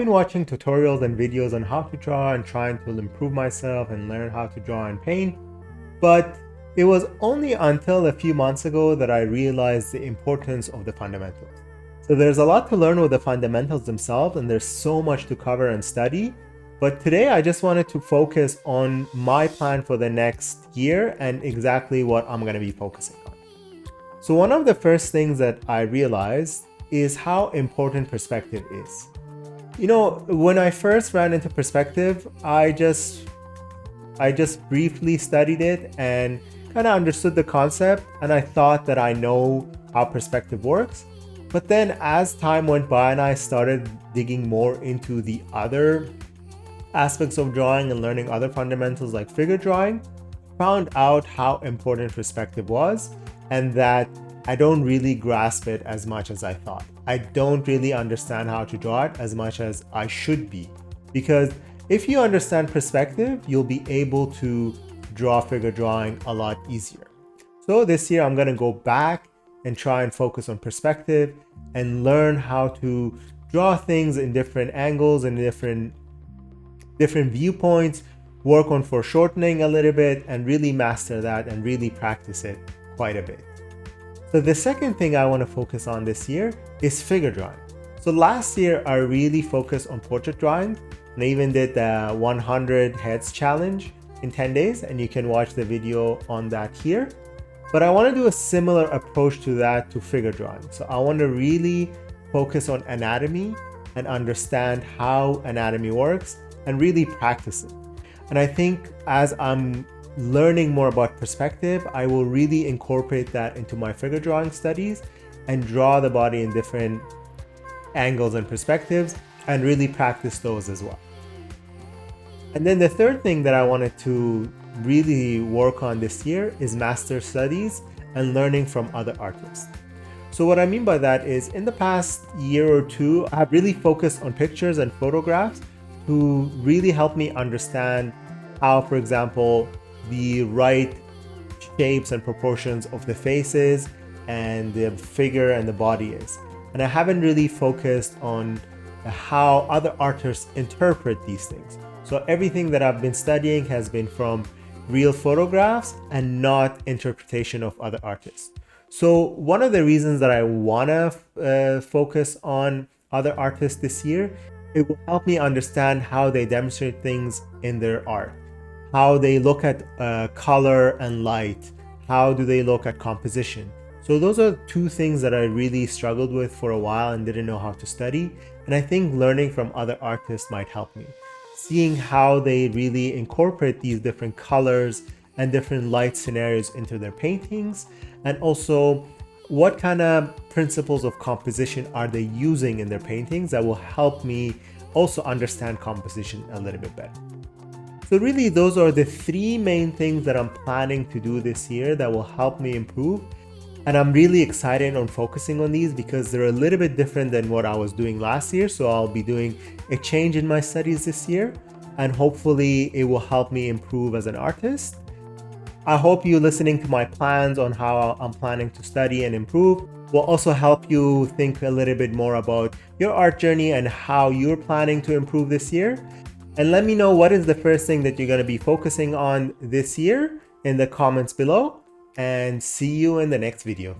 I've been watching tutorials and videos on how to draw and trying to improve myself and learn how to draw and paint, but it was only until a few months ago that I realized the importance of the fundamentals. So there's a lot to learn with the fundamentals themselves, and there's so much to cover and study. But today I just wanted to focus on my plan for the next year and exactly what I'm going to be focusing on. So one of the first things that I realized is how important perspective is. You know, when I first ran into perspective, I just briefly studied it and kind of understood the concept, and I thought that I know how perspective works. But then as time went by and I started digging more into the other aspects of drawing and learning other fundamentals like figure drawing, found out how important perspective was, and that I don't really grasp it as much as I thought. I don't really understand how to draw it as much as I should be. Because if you understand perspective, you'll be able to draw figure drawing a lot easier. So this year I'm going to go back and try and focus on perspective and learn how to draw things in different angles and different viewpoints, work on foreshortening a little bit, and really master that and really practice it quite a bit. So the second thing I want to focus on this year is figure drawing. So last year I really focused on portrait drawing, and I even did the 100 heads challenge in 10 days, and you can watch the video on that here. But I want to do a similar approach to that to figure drawing. So I want to really focus on anatomy and understand how anatomy works and really practice it. And I think as I'm learning more about perspective, I will really incorporate that into my figure drawing studies and draw the body in different angles and perspectives and really practice those as well. And then the third thing that I wanted to really work on this year is master studies and learning from other artists. So what I mean by that is in the past year or two, I have really focused on pictures and photographs to really help me understand how, for example, the right shapes and proportions of the faces and the figure and the body is. And I haven't really focused on how other artists interpret these things. So everything that I've been studying has been from real photographs and not interpretation of other artists. So one of the reasons that I want to focus on other artists this year, it will help me understand how they demonstrate things in their art, how they look at color and light, how do they look at composition. So those are two things that I really struggled with for a while and didn't know how to study. And I think learning from other artists might help me. Seeing how they really incorporate these different colors and different light scenarios into their paintings, and also what kind of principles of composition are they using in their paintings that will help me also understand composition a little bit better. So really those are the three main things that I'm planning to do this year that will help me improve. And I'm really excited on focusing on these because they're a little bit different than what I was doing last year. So I'll be doing a change in my studies this year, and hopefully it will help me improve as an artist. I hope you listening to my plans on how I'm planning to study and improve will also help you think a little bit more about your art journey and how you're planning to improve this year. And let me know what is the first thing that you're going to be focusing on this year in the comments below, and see you in the next video.